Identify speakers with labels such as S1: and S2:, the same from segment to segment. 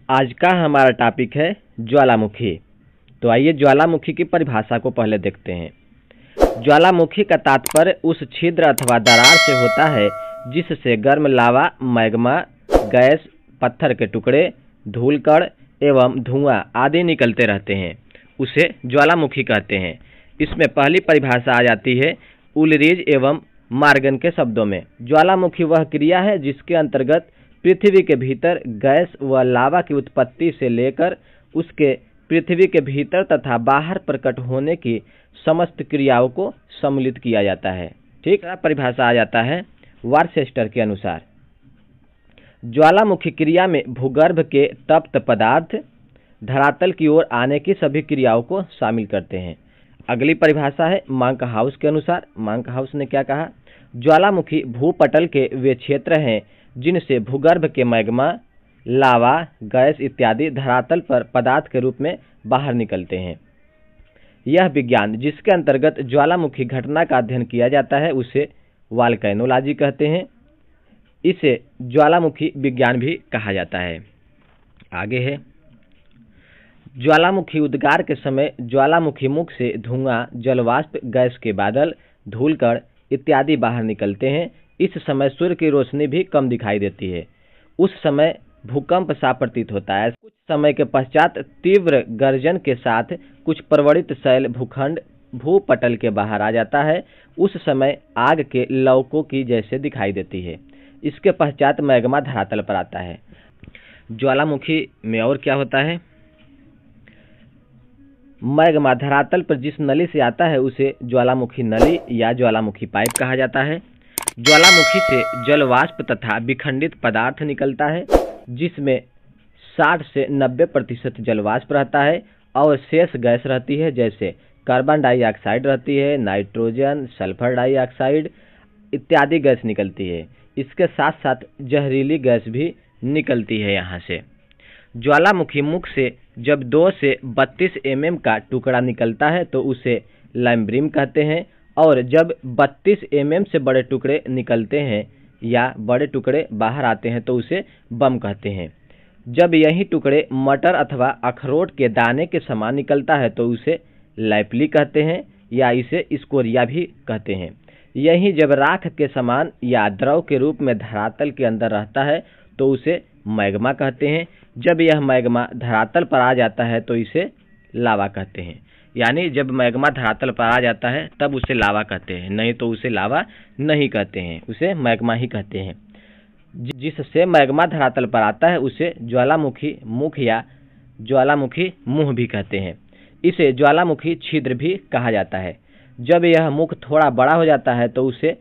S1: आज का हमारा टॉपिक है ज्वालामुखी। तो आइए ज्वालामुखी की परिभाषा को पहले देखते हैं। ज्वालामुखी का तात्पर्य उस छिद्र अथवा दरार से होता है जिससे गर्म लावा, मैग्मा, गैस, पत्थर के टुकड़े, धूलकण एवं धुआं आदि निकलते रहते हैं, उसे ज्वालामुखी कहते हैं। इसमें पहली परिभाषा आ जाती है उलरीज एवं मार्गन के शब्दों में। ज्वालामुखी वह क्रिया है जिसके अंतर्गत पृथ्वी के भीतर गैस व लावा की उत्पत्ति से लेकर उसके पृथ्वी के भीतर तथा बाहर प्रकट होने की समस्त क्रियाओं को सम्मिलित किया जाता है। ठीक, परिभाषा आ जाता है वार्चेस्टर के अनुसार। ज्वालामुखी क्रिया में भूगर्भ के तप्त पदार्थ धरातल की ओर आने की सभी क्रियाओं को शामिल करते हैं। अगली परिभाषा है मांक हाउस के अनुसार। मांक हाउस ने क्या कहा? ज्वालामुखी भूपटल के वे क्षेत्र हैं जिनसे भूगर्भ के मैग्मा, लावा, गैस इत्यादि धरातल पर पदार्थ के रूप में बाहर निकलते हैं। यह विज्ञान जिसके अंतर्गत ज्वालामुखी घटना का अध्ययन किया जाता है उसे वोल्केनोलॉजी कहते हैं। इसे ज्वालामुखी विज्ञान भी कहा जाता है। आगे है ज्वालामुखी उद्गार के समय ज्वालामुखी मुख से धुआं, जलवाष्प, गैस के बादल, धूलकण इत्यादि बाहर निकलते हैं। इस समय सूर्य की रोशनी भी कम दिखाई देती है। उस समय भूकंप सा प्रतीत होता है। कुछ समय के पश्चात तीव्र गर्जन के साथ कुछ प्रवणित शैल भूखंड भूपटल के बाहर आ जाता है। उस समय आग के लौकों की जैसे दिखाई देती है। इसके पश्चात मैग्मा धरातल पर आता है। ज्वालामुखी में और क्या होता है? मैग्मा धरातल पर जिस नली से आता है उसे ज्वालामुखी नली या ज्वालामुखी पाइप कहा जाता है। ज्वालामुखी से जलवाष्प तथा विखंडित पदार्थ निकलता है जिसमें 60 से 90% जलवाष्प रहता है और शेष गैस रहती है, जैसे कार्बन डाइऑक्साइड रहती है, नाइट्रोजन, सल्फर डाइऑक्साइड इत्यादि गैस निकलती है। इसके साथ साथ जहरीली गैस भी निकलती है। यहाँ से ज्वालामुखी मुख से जब 2 से 32 mm का टुकड़ा निकलता है तो उसे लैम्ब्रिम कहते हैं, और जब 32 mm से बड़े टुकड़े निकलते हैं या बड़े टुकड़े बाहर आते हैं तो उसे बम कहते हैं। जब यही टुकड़े मटर अथवा अखरोट के दाने के समान निकलता है तो उसे लैपली कहते हैं या इसे स्कोरिया भी कहते हैं। यही जब राख के समान या द्रव के रूप में धरातल के अंदर रहता है तो उसे मैग्मा कहते हैं। जब यह मैग्मा धरातल पर आ जाता है तो इसे लावा कहते हैं। यानी जब मैग्मा धरातल पर आ जाता है तब उसे लावा कहते हैं, नहीं तो उसे लावा नहीं कहते हैं, उसे मैग्मा ही कहते हैं। जिससे मैग्मा धरातल पर आता है उसे ज्वालामुखी मुख या ज्वालामुखी मुंह भी कहते हैं। इसे ज्वालामुखी छिद्र भी कहा जाता है। जब यह मुख थोड़ा बड़ा हो जाता है तो उसे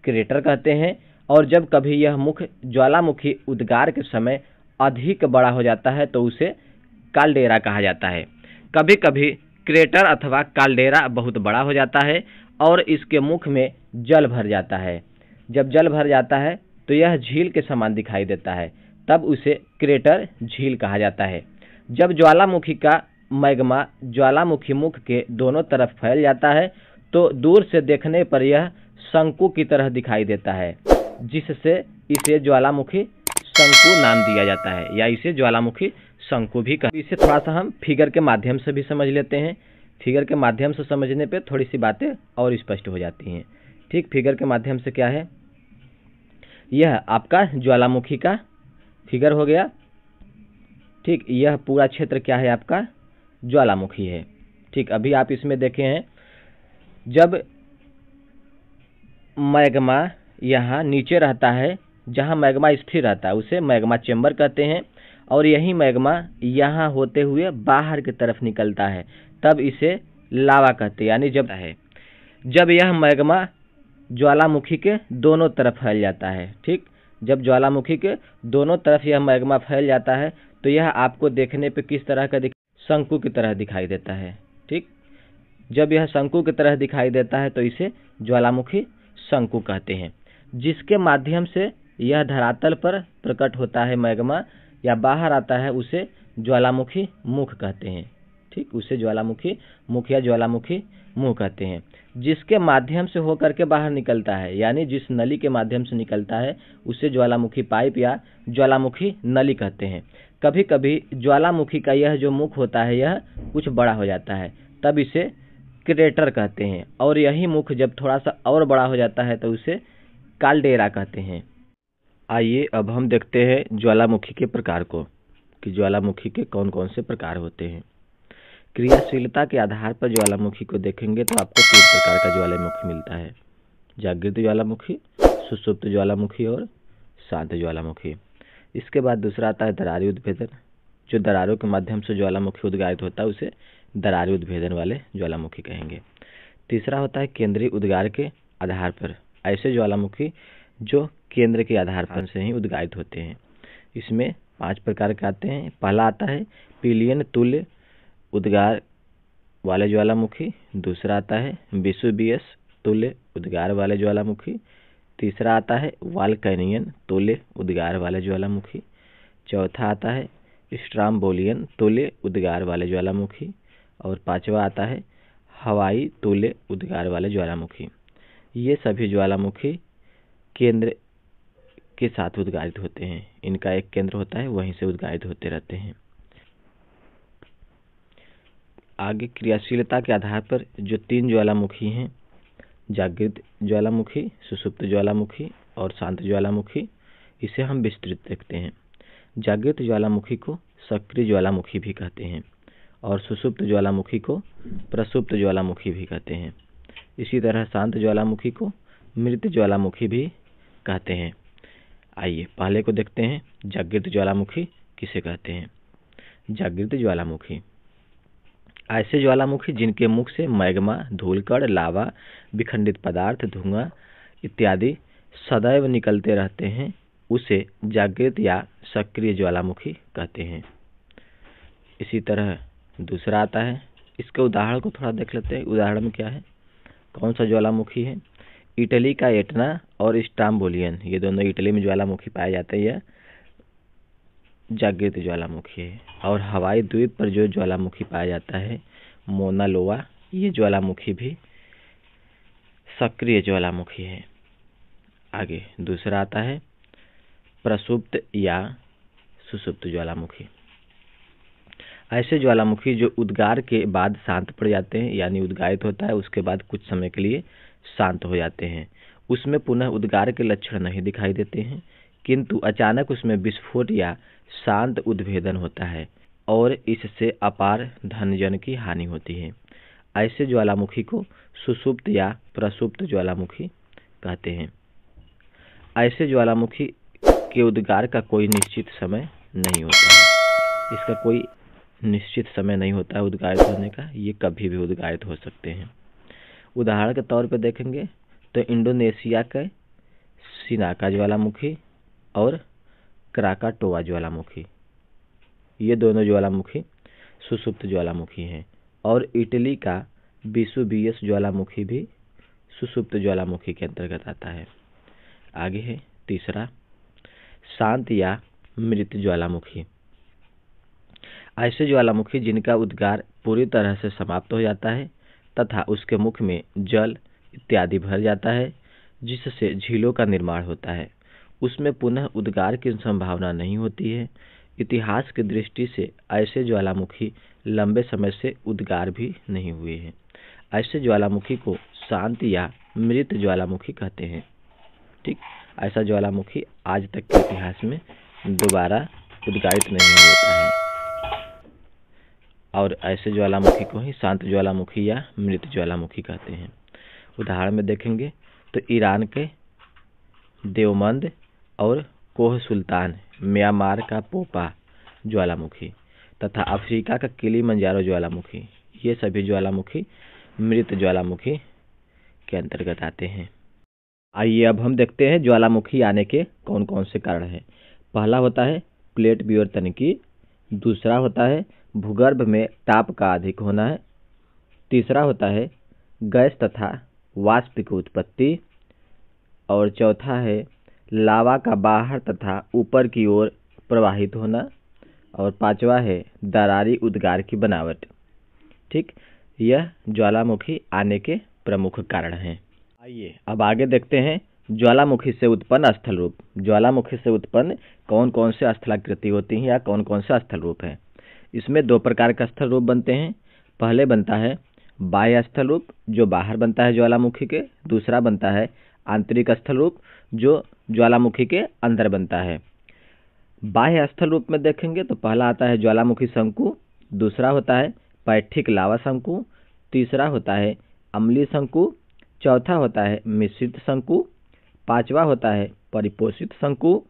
S1: क्रेटर कहते हैं, और जब कभी यह मुख ज्वालामुखी उद्गार के समय अधिक बड़ा हो जाता है तो उसे काल्डेरा कहा जाता है। कभी कभी क्रेटर अथवा काल्डेरा बहुत बड़ा हो जाता है और इसके मुख में जल भर जाता है। जब जल भर जाता है तो यह झील के समान दिखाई देता है, तब उसे क्रेटर झील कहा जाता है। जब ज्वालामुखी का मैग्मा ज्वालामुखी मुख के दोनों तरफ फैल जाता है तो दूर से देखने पर यह शंकु की तरह दिखाई देता है, जिससे इसे ज्वालामुखी शंकु नाम दिया जाता है या इसे ज्वालामुखी शंकु भी कहते हैं। इसे थोड़ा सा हम फिगर के माध्यम से भी समझ लेते हैं। फिगर के माध्यम से समझने पे थोड़ी सी बातें और स्पष्ट हो जाती हैं। ठीक, फिगर के माध्यम से क्या है? यह आपका ज्वालामुखी का फिगर हो गया। ठीक, यह पूरा क्षेत्र क्या है? आपका ज्वालामुखी है। ठीक, अभी आप इसमें देखे हैं जब मैग्मा यहाँ नीचे रहता है, जहाँ मैग्मा स्थिर रहता है उसे मैग्मा चेंबर कहते हैं, और यही मैग्मा यहाँ होते हुए बाहर की तरफ निकलता है तब इसे लावा कहते हैं। यानी जब यह मैग्मा ज्वालामुखी के दोनों तरफ फैल जाता है। ठीक, जब ज्वालामुखी के दोनों तरफ यह मैग्मा फैल जाता है तो यह आपको देखने पे किस तरह का शंकु की तरह दिखाई देता है। ठीक, जब यह शंकु की तरह दिखाई देता है तो इसे ज्वालामुखी शंकु कहते हैं। जिसके माध्यम से यह धरातल पर प्रकट होता है मैग्मा या बाहर आता है उसे ज्वालामुखी मुख कहते हैं। ठीक, उसे ज्वालामुखी मुख या ज्वालामुखी मुंह कहते हैं। जिसके माध्यम से होकर के बाहर निकलता है, यानी जिस नली के माध्यम से निकलता है उसे ज्वालामुखी पाइप या ज्वालामुखी नली कहते हैं। कभी कभी ज्वालामुखी का यह जो मुख होता है यह कुछ बड़ा हो जाता है, तब इसे क्रेटर कहते हैं। और यही मुख जब थोड़ा सा और बड़ा हो जाता है तो उसे काल्डेरा कहते हैं। आइए अब हम देखते हैं ज्वालामुखी के प्रकार को, कि ज्वालामुखी के कौन कौन से प्रकार होते हैं। क्रियाशीलता के आधार पर ज्वालामुखी को देखेंगे तो आपको 3 प्रकार का ज्वालामुखी मिलता है: जागृत ज्वालामुखी, सुषुप्त ज्वालामुखी और शांत ज्वालामुखी। इसके बाद दूसरा आता है दरारी उद्भेदन। जो दरारों के माध्यम से ज्वालामुखी उद्गारित होता है उसे दरारी उद्भेदन वाले ज्वालामुखी कहेंगे। तीसरा होता है केंद्रीय उद्गार के आधार पर, ऐसे ज्वालामुखी जो केंद्र के आधार पर से ही उद्गारित होते हैं। इसमें 5 प्रकार के आते हैं। पहला आता है पिलियन तुल्य उद्गार वाले ज्वालामुखी। दूसरा आता है विषुवीयस तुल्य उद्गार वाले ज्वालामुखी। तीसरा आता है वाल्कनियन तुल्य उद्गार वाले ज्वालामुखी। चौथा आता है स्ट्राम्बोलियन तुल्य उद्गार वाले ज्वालामुखी। और 5वां आता है हवाई तुल्य उद्गार वाले ज्वालामुखी। ये सभी ज्वालामुखी केंद्र के साथ उद्गारित होते हैं। इनका एक केंद्र होता है, वहीं से उद्गारित होते रहते हैं। आगे क्रियाशीलता के आधार पर जो 3 ज्वालामुखी हैं, जागृत ज्वालामुखी, सुषुप्त ज्वालामुखी और शांत ज्वालामुखी, इसे हम विस्तृत देखते हैं। जागृत ज्वालामुखी को सक्रिय ज्वालामुखी भी कहते हैं और सुषुप्त ज्वालामुखी को प्रसुप्त ज्वालामुखी भी कहते हैं। इसी तरह शांत ज्वालामुखी को मृत ज्वालामुखी भी कहते हैं। आइए पहले को देखते हैं, जागृत ज्वालामुखी किसे कहते हैं। जागृत ज्वालामुखी ऐसे ज्वालामुखी जिनके मुख से मैग्मा, धूलकण, लावा, विखंडित पदार्थ, धुआं इत्यादि सदैव निकलते रहते हैं, उसे जागृत या सक्रिय ज्वालामुखी कहते हैं। इसी तरह दूसरा आता है, इसके उदाहरण को थोड़ा देख लेते हैं। उदाहरण में क्या है, कौन सा ज्वालामुखी है? इटली का एटना और स्ट्राम्बोलियन, ये दोनों इटली में ज्वालामुखी पाए जाते हैं, यह जागृत ज्वालामुखी है। और हवाई द्वीप पर जो ज्वालामुखी पाया जाता है मोना लोआ, ये ज्वालामुखी भी सक्रिय ज्वालामुखी है। आगे दूसरा आता है प्रसुप्त या सुषुप्त ज्वालामुखी। ऐसे ज्वालामुखी जो उद्गार के बाद शांत पड़ जाते हैं, यानी उद्गारित होता है उसके बाद कुछ समय के लिए शांत हो जाते हैं। उसमें पुनः उद्गार के लक्षण नहीं दिखाई देते हैं, किंतु अचानक उसमें विस्फोट या शांत उद्भेदन होता है और इससे अपार धनजन की हानि होती है। ऐसे ज्वालामुखी को सुषुप्त या प्रसुप्त ज्वालामुखी कहते हैं। ऐसे ज्वालामुखी के उद्गार का कोई निश्चित समय नहीं होता है। इसका कोई निश्चित समय नहीं होता है उद्गारित होने का, ये कभी भी उद्गारित हो सकते हैं। उदाहरण के तौर पर देखेंगे तो इंडोनेशिया के सिनाका ज्वालामुखी और क्राकाटोआ ज्वालामुखी, ये दोनों ज्वालामुखी सुषुप्त ज्वालामुखी हैं। और इटली का विषुवीयस ज्वालामुखी भी सुषुप्त ज्वालामुखी के अंतर्गत आता है। आगे है तीसरा शांत या मृत ज्वालामुखी। ऐसे ज्वालामुखी जिनका उद्गार पूरी तरह से समाप्त हो जाता है तथा उसके मुख में जल इत्यादि भर जाता है, जिससे झीलों का निर्माण होता है, उसमें पुनः उद्गार की संभावना नहीं होती है। इतिहास की दृष्टि से ऐसे ज्वालामुखी लंबे समय से उद्गार भी नहीं हुए हैं। ऐसे ज्वालामुखी को शांत या मृत ज्वालामुखी कहते हैं। ठीक, ऐसा ज्वालामुखी आज तक के इतिहास में दोबारा उद्गारित नहीं होता है और ऐसे ज्वालामुखी को ही शांत ज्वालामुखी या मृत ज्वालामुखी कहते हैं। उदाहरण में देखेंगे तो ईरान के देवबंद और कोह सुल्तान, म्यांमार का पोपा ज्वालामुखी तथा अफ्रीका का किलिमंजारो ज्वालामुखी, ये सभी ज्वालामुखी मृत ज्वालामुखी के अंतर्गत आते हैं। आइए अब हम देखते हैं ज्वालामुखी आने के कौन कौन से कारण हैं। पहला होता है प्लेट विवर्तन की, दूसरा होता है भूगर्भ में ताप का अधिक होना है, तीसरा होता है गैस तथा वाष्प की उत्पत्ति, और चौथा है लावा का बाहर तथा ऊपर की ओर प्रवाहित होना, और पांचवा है दरारी उद्गार की बनावट। ठीक, यह ज्वालामुखी आने के प्रमुख कारण हैं। आइए अब आगे देखते हैं ज्वालामुखी से उत्पन्न स्थल रूप। ज्वालामुखी से उत्पन्न कौन कौन से स्थलाकृति होती हैं या कौन कौन से स्थल रूप हैं? इसमें दो प्रकार का स्थल रूप बनते हैं। पहले बनता है बाह्य स्थल रूप, जो बाहर बनता है ज्वालामुखी के। दूसरा बनता है आंतरिक स्थल रूप, जो ज्वालामुखी के अंदर बनता है। बाह्य स्थल रूप में देखेंगे तो पहला आता है ज्वालामुखी शंकु, दूसरा होता है पैठिक लावा शंकु, तीसरा होता है अम्लीय शंकु, चौथा होता है मिश्रित शंकु, पांचवा होता है परिपोषित शंकु,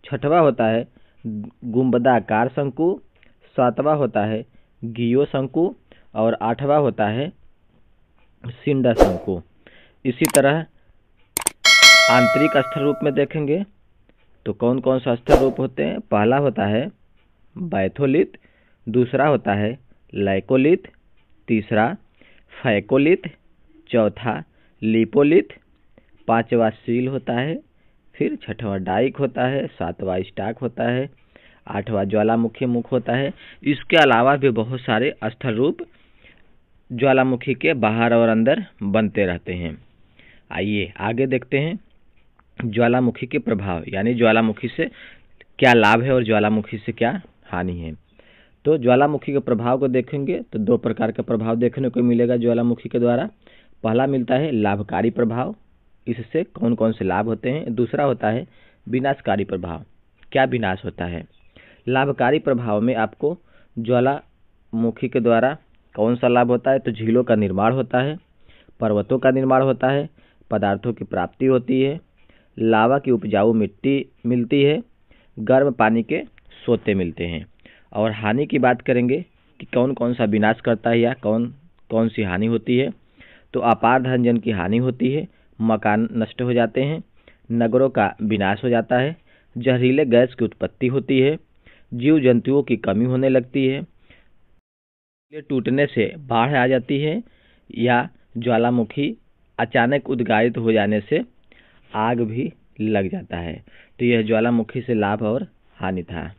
S1: छठवां होता है गुंबदाकार शंकु, सातवां होता है गियो शंकु और आठवां होता है सिंडा शंकु। इसी तरह आंतरिक स्थल रूप में देखेंगे तो कौन कौन सा स्थल रूप होते हैं? पहला होता है बैथोलिथ, दूसरा होता है लैकोलिथ, तीसरा फैकोलिथ, चौथा लिपोलिथ, पांचवा सील होता है, फिर छठवां डाइक होता है, सातवां स्टाक होता है, आठवां ज्वालामुखी मुख होता है। इसके अलावा भी बहुत सारे स्थल रूप ज्वालामुखी के बाहर और अंदर बनते रहते हैं। आइए आगे देखते हैं ज्वालामुखी के प्रभाव, यानी ज्वालामुखी से क्या लाभ है और ज्वालामुखी से क्या हानि है। तो ज्वालामुखी के प्रभाव को देखेंगे तो दो प्रकार का प्रभाव देखने को मिलेगा ज्वालामुखी के द्वारा। पहला मिलता है लाभकारी प्रभाव, इससे कौन कौन से लाभ होते हैं। दूसरा होता है विनाशकारी प्रभाव, क्या विनाश होता है। लाभकारी प्रभाव में आपको ज्वालामुखी के द्वारा कौन सा लाभ होता है? तो झीलों का निर्माण होता है, पर्वतों का निर्माण होता है, पदार्थों की प्राप्ति होती है, लावा की उपजाऊ मिट्टी मिलती है, गर्म पानी के सोते मिलते हैं। और हानि की बात करेंगे कि कौन कौन सा विनाश करता है या कौन कौन सी हानि होती है। तो अपार धन की हानि होती है, मकान नष्ट हो जाते हैं, नगरों का विनाश हो जाता है, जहरीले गैस की उत्पत्ति होती है, जीव जंतुओं की कमी होने लगती है, टूटने से बाढ़ आ जाती है, या ज्वालामुखी अचानक उद्गारित हो जाने से आग भी लग जाता है। तो यह ज्वालामुखी से लाभ और हानि था।